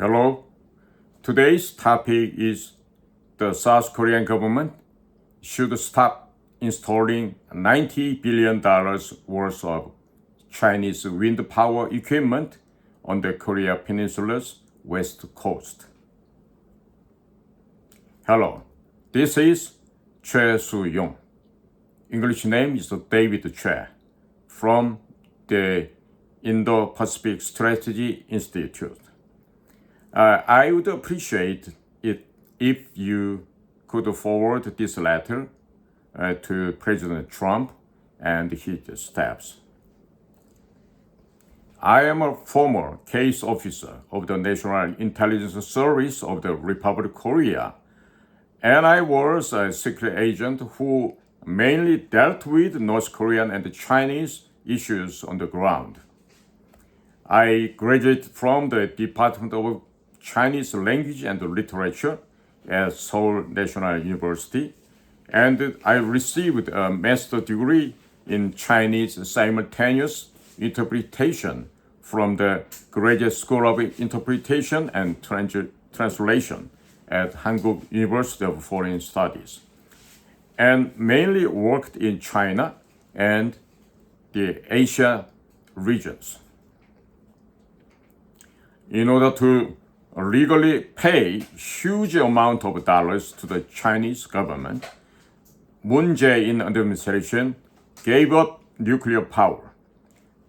Hello. Today's topic is the South Korean government should stop installing $90 billion worth of Chinese wind power equipment on the Korea Peninsula's west coast. Hello, this is Choi Soo-young. English name is David Choi from the Indo-Pacific Strategy Institute. I would appreciate it if you could forward this letter to President Trump and his staffs. I am a former case officer of the National Intelligence Service of the Republic of Korea, and I was a secret agent who mainly dealt with North Korean and Chinese issues on the ground. I graduated from the Department of Chinese Language and Literature at Seoul National University, and I received a master's degree in Chinese simultaneous interpretation from the Graduate School of Interpretation and Translation at Hankuk University of Foreign Studies, and mainly worked in China and the Asia regions. In order to legally pay huge amount of dollars to the Chinese government, Moon Jae-in administration gave up nuclear power,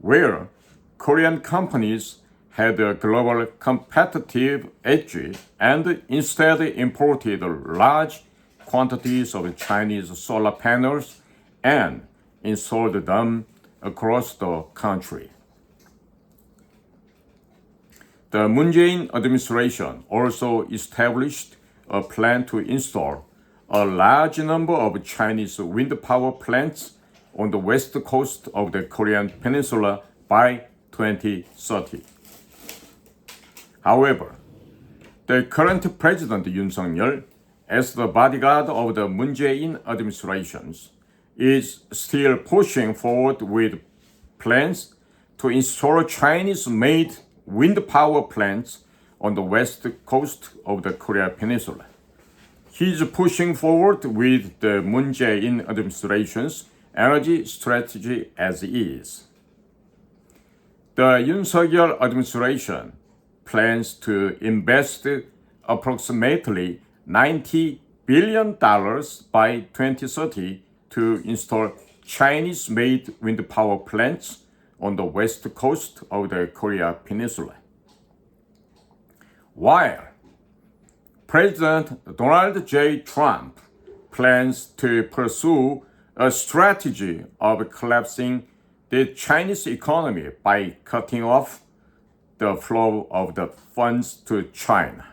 where Korean companies had a global competitive edge and instead imported large quantities of Chinese solar panels and installed them across the country. The Moon Jae-in administration also established a plan to install a large number of Chinese wind power plants on the west coast of the Korean Peninsula by 2030. However, the current President Yoon Suk-yeol, as the bodyguard of the Moon Jae-in administrations, is still pushing forward with plans to install Chinese-made wind power plants on the west coast of the Korea Peninsula. He is pushing forward with the Moon Jae-in administration's energy strategy as is. The Yoon Suk-yeol administration plans to invest approximately $90 billion by 2030 to install Chinese-made wind power plants on the west coast of the Korea Peninsula. While President Donald J. Trump plans to pursue a strategy of collapsing the Chinese economy by cutting off the flow of the funds to China,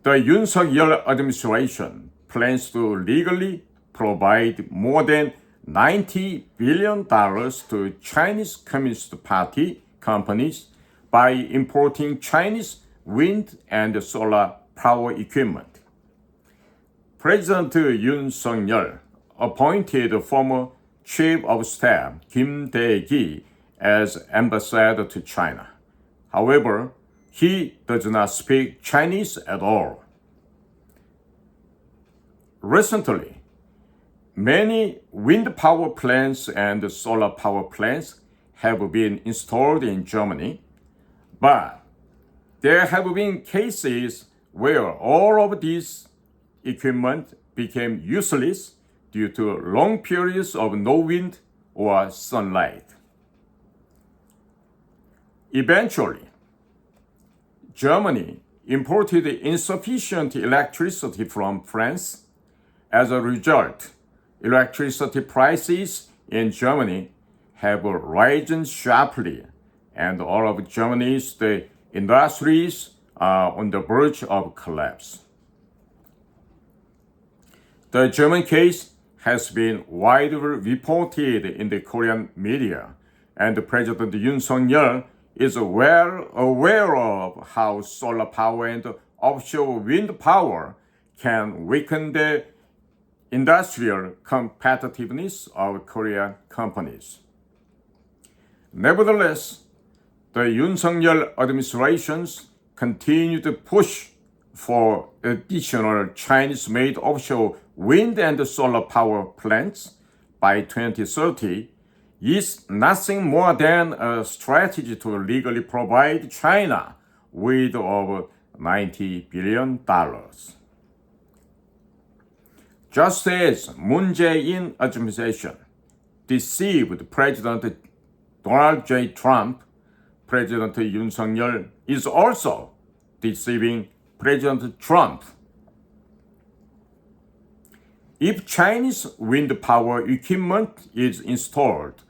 the Yoon Suk-yeol administration plans to legally provide more than $90 billion to Chinese Communist Party companies by importing Chinese wind and solar power equipment. President Yoon Suk-yeol appointed former Chief of Staff Kim Dae-gi as ambassador to China. However, he does not speak Chinese at all. Recently, many wind power plants and solar power plants have been installed in Germany, but there have been cases where all of these equipment became useless due to long periods of no wind or sunlight. Eventually, Germany imported insufficient electricity from France. As a result, electricity prices in Germany have risen sharply, and all of Germany's industries are on the verge of collapse. The German case has been widely reported in the Korean media, and President Yoon Suk-yeol is well aware of how solar power and offshore wind power can weaken the industrial competitiveness of Korean companies. Nevertheless, the Yoon Suk-yeol administration's continued push for additional Chinese-made offshore wind and solar power plants by 2030 is nothing more than a strategy to legally provide China with over $90 billion. Just as Moon Jae-in administration deceived President Donald J. Trump, President Yoon Suk-yeol is also deceiving President Trump. If Chinese wind power equipment is installed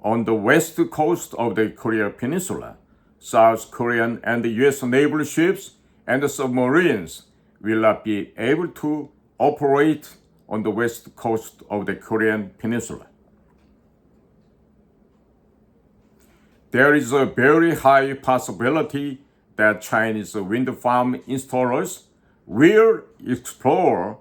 on the west coast of the Korean Peninsula, South Korean and U.S. naval ships and submarines will not be able to operate on the west coast of the Korean Peninsula. There is a very high possibility that Chinese wind farm installers will explore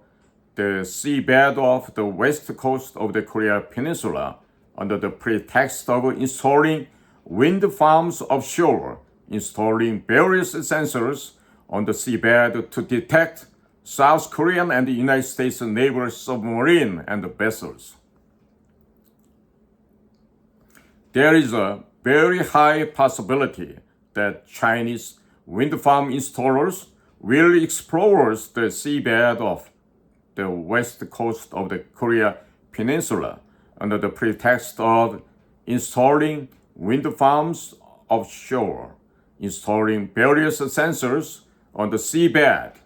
the seabed of the west coast of the Korean Peninsula under the pretext of installing wind farms offshore, installing various sensors on the seabed to detect South Korean and United States naval submarine and vessels. There is a very high possibility that Chinese wind farm installers will explore the seabed of the west coast of the Korean Peninsula under the pretext of installing wind farms offshore, installing various sensors on the seabed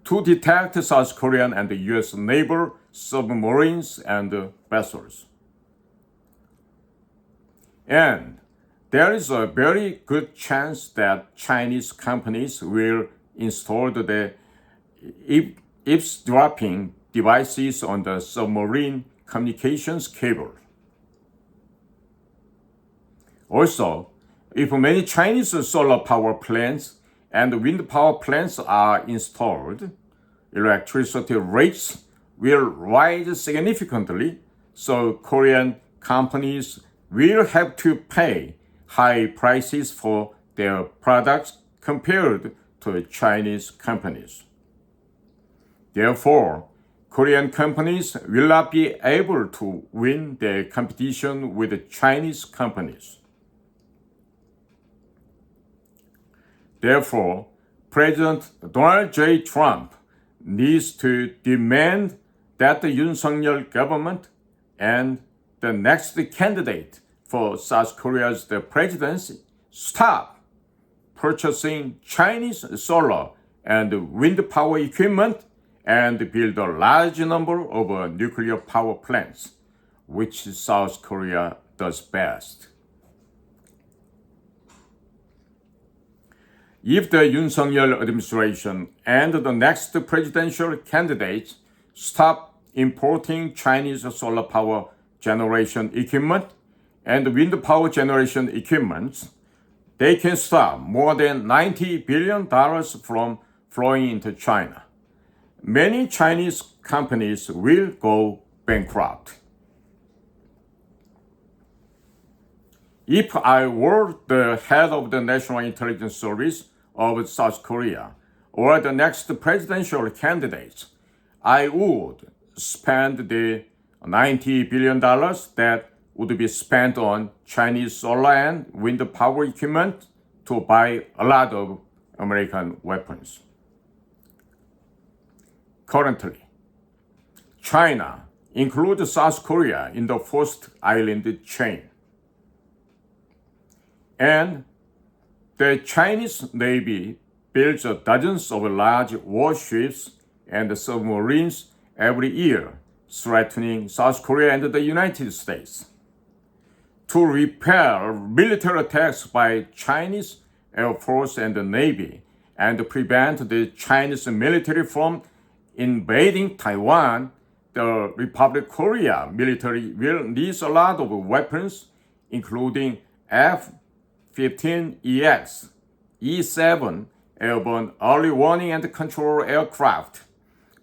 to detect South Korean and U.S. naval submarines and vessels. And there is a very good chance that Chinese companies will install the eavesdropping devices on the submarine communications cable. Also, if many Chinese solar power plants and wind power plants are installed, electricity rates will rise significantly, so Korean companies will have to pay high prices for their products compared to Chinese companies. Therefore, Korean companies will not be able to win the competition with Chinese companies. Therefore, President Donald J. Trump needs to demand that the Yoon Suk-yeol government and the next candidate for South Korea's presidency stop purchasing Chinese solar and wind power equipment and build a large number of nuclear power plants, which South Korea does best. If the Yoon Suk-yeol administration and the next presidential candidates stop importing Chinese solar power generation equipment and wind power generation equipment, they can stop more than $90 billion from flowing into China. Many Chinese companies will go bankrupt. If I were the head of the National Intelligence Service of South Korea or the next presidential candidate, I would spend the $90 billion that would be spent on Chinese solar and wind power equipment to buy a lot of American weapons. Currently, China includes South Korea in the first island chain. And the Chinese Navy builds dozens of large warships and submarines every year, threatening South Korea and the United States. To repel military attacks by Chinese Air Force and the Navy and prevent the Chinese military from invading Taiwan, the Republic of Korea military will need a lot of weapons, including F-15EX, E-7 airborne early warning and control aircraft,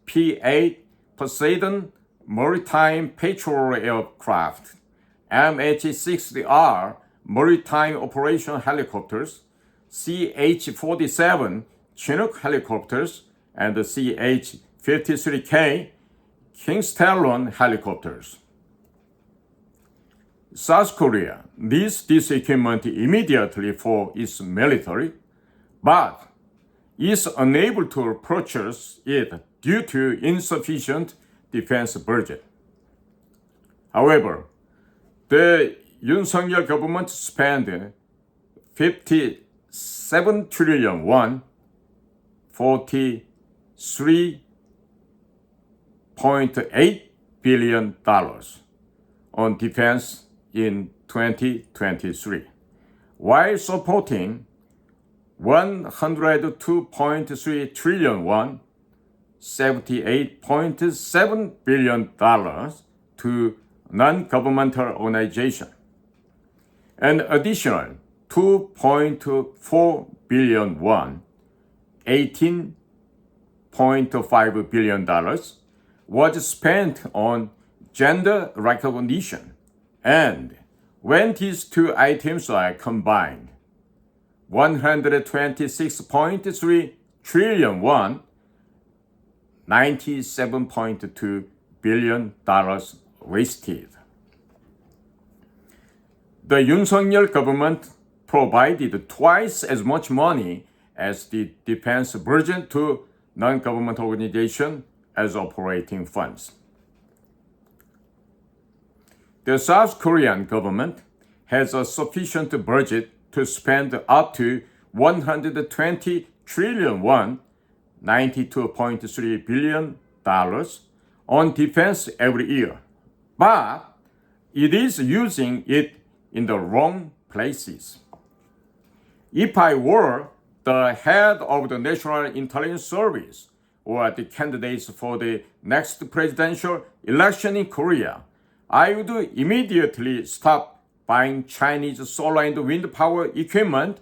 P-8 Poseidon maritime patrol aircraft, MH-60R maritime operation helicopters, CH-47 Chinook helicopters and the CH-53K King Stallion helicopters. South Korea needs this equipment immediately for its military, but is unable to purchase it due to insufficient defense budget. However, the Yoon government spent 57 trillion won, $43.8 billion on defense in 2023, while supporting 102.3 trillion won, $78.7 billion to non-governmental organizations. An additional 2.4 billion won, $18.5 billion was spent on gender recognition, and when these two items are combined, 126.3 trillion won, $97.2 billion wasted. The Yoon government provided twice as much money as the defense budget to non-government organizations as operating funds. The South Korean government has a sufficient budget to spend up to 120 trillion won, $92.3 billion on defense every year, but it is using it in the wrong places. If I were the head of the National Intelligence Service or the candidates for the next presidential election in Korea, I would immediately stop buying Chinese solar and wind power equipment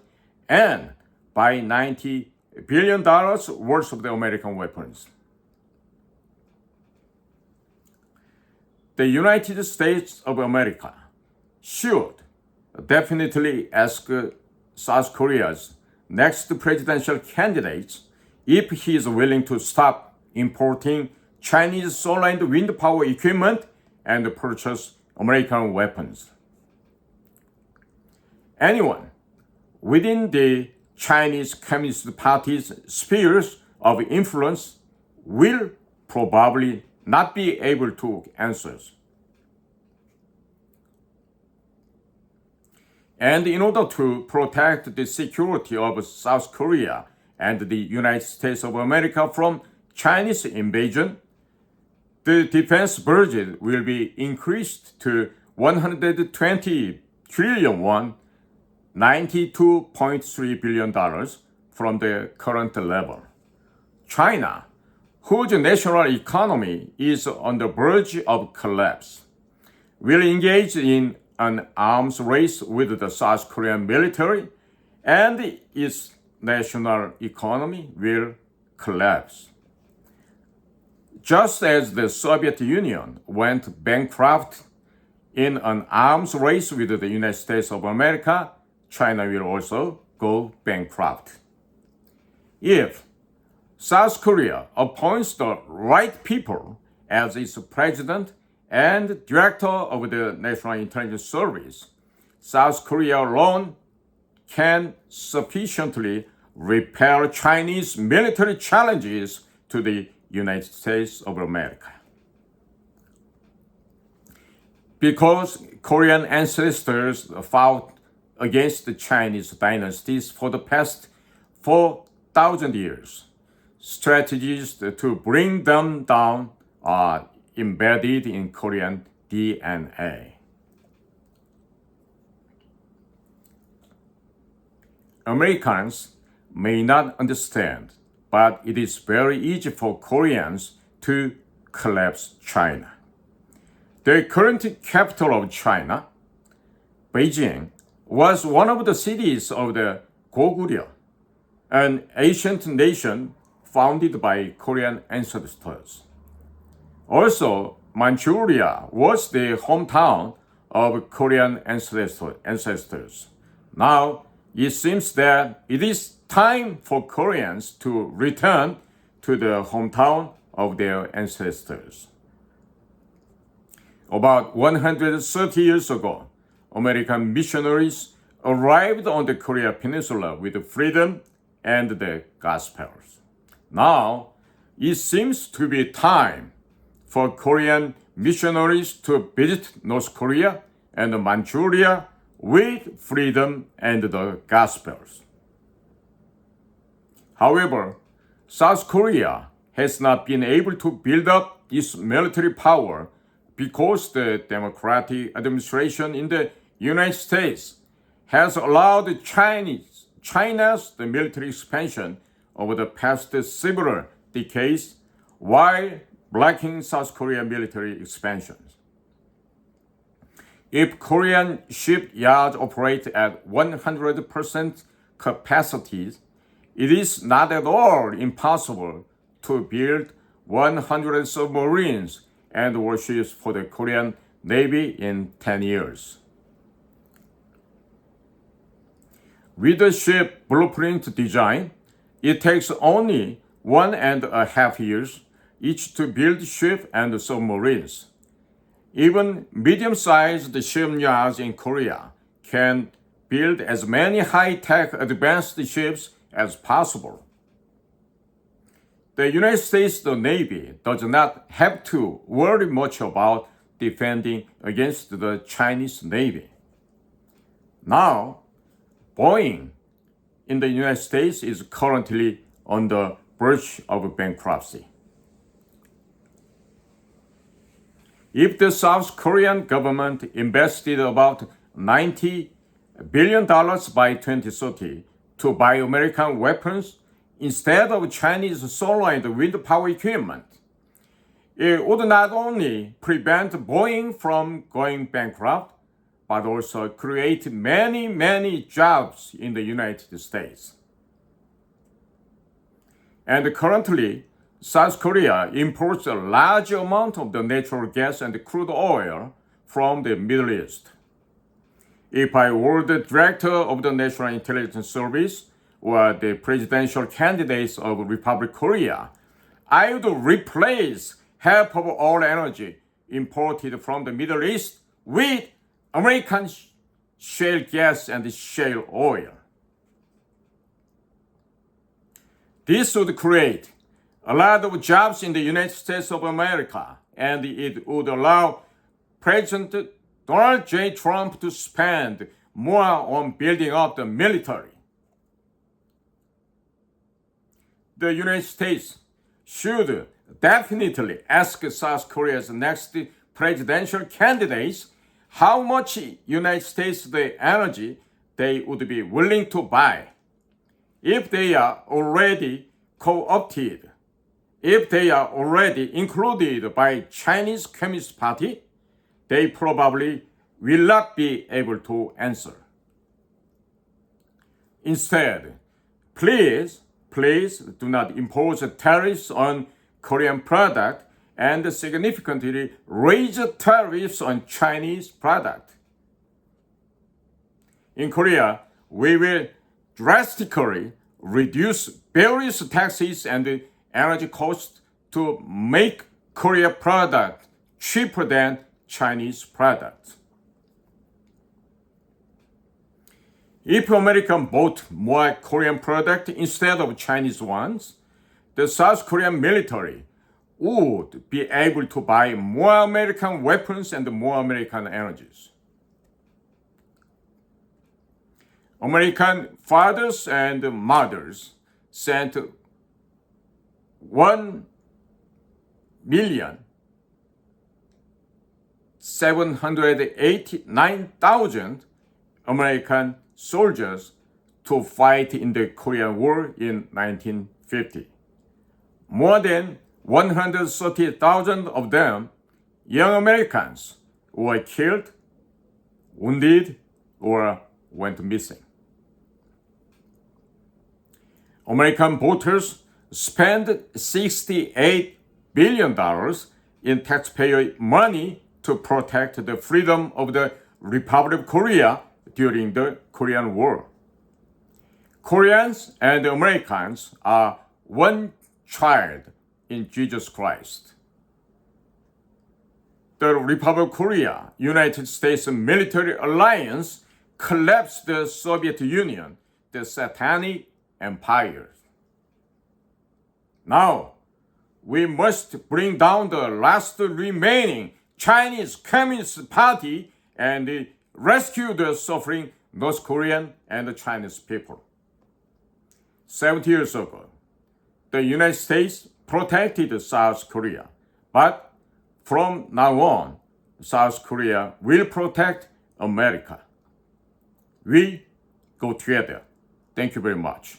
and buy $90 billion worth of the American weapons. The United States of America should definitely ask South Korea's next presidential candidate if he is willing to stop importing Chinese solar and wind power equipment and purchase American weapons. Anyone within the Chinese Communist Party's spheres of influence will probably not be able to answer. And in order to protect the security of South Korea and the United States of America from Chinese invasion, the defense budget will be increased to 120 trillion won, $92.3 billion from the current level. China, whose national economy is on the verge of collapse, will engage in an arms race with the South Korean military, and its national economy will collapse. Just as the Soviet Union went bankrupt in an arms race with the United States of America, China will also go bankrupt. If South Korea appoints the right people as its president and director of the National Intelligence Service, South Korea alone can sufficiently repel Chinese military challenges to the United States of America. Because Korean ancestors fought against the Chinese dynasties for the past 4,000 years, strategies to bring them down are embedded in Korean DNA. Americans may not understand, but it is very easy for Koreans to collapse China. The current capital of China, Beijing, was one of the cities of the Goguryeo, an ancient nation founded by Korean ancestors. Also, Manchuria was the hometown of Korean ancestors. Now, it seems that it is time for Koreans to return to the hometown of their ancestors. About 130 years ago, American missionaries arrived on the Korea Peninsula with freedom and the Gospels. Now, it seems to be time for Korean missionaries to visit North Korea and Manchuria with freedom and the Gospels. However, South Korea has not been able to build up its military power because the Democratic administration in the United States has allowed China's military expansion over the past several decades while blocking South Korea's military expansion. If Korean shipyards operate at 100% capacity, it is not at all impossible to build 100 submarines and warships for the Korean Navy in 10 years. With the ship blueprint design, it takes only 1.5 years each to build ships and submarines. Even medium-sized shipyards in Korea can build as many high-tech advanced ships as possible. The United States Navy does not have to worry much about defending against the Chinese Navy. Now, Boeing in the United States is currently on the verge of bankruptcy. If the South Korean government invested about $90 billion by 2030 to buy American weapons instead of Chinese solar and wind power equipment, it would not only prevent Boeing from going bankrupt, but also create many jobs in the United States. And currently, South Korea imports a large amount of the natural gas and crude oil from the Middle East. If I were the director of the National Intelligence Service or the presidential candidates of Republic Korea, I would replace half of all energy imported from the Middle East with American shale gas and shale oil. This would create a lot of jobs in the United States of America, and it would allow President Donald J. Trump to spend more on building up the military. The United States should definitely ask South Korea's next presidential candidates how much United States the energy they would be willing to buy. If they are already co-opted, if they are already included by Chinese Communist Party, they probably will not be able to answer. Instead, please do not impose tariffs on Korean products and significantly raise tariffs on Chinese products. In Korea, we will drastically reduce various taxes and energy costs to make Korea products cheaper than Chinese products. If America bought more Korean products instead of Chinese ones, the South Korean military would be able to buy more American weapons and more American energies. American fathers and mothers sent 1,789,000 American soldiers to fight in the Korean War in 1950. More than 130,000 of them, young Americans, were killed, wounded, or went missing. American voters spent $68 billion in taxpayer money to protect the freedom of the Republic of Korea during the Korean War. Koreans and Americans are one child in Jesus Christ. The Republic of Korea, United States military alliance collapsed the Soviet Union, the satanic empire. Now, we must bring down the last remaining Chinese Communist Party and rescue the suffering North Korean and Chinese people. 70 years ago, the United States protected South Korea, but from now on, South Korea will protect America. We go together. Thank you very much.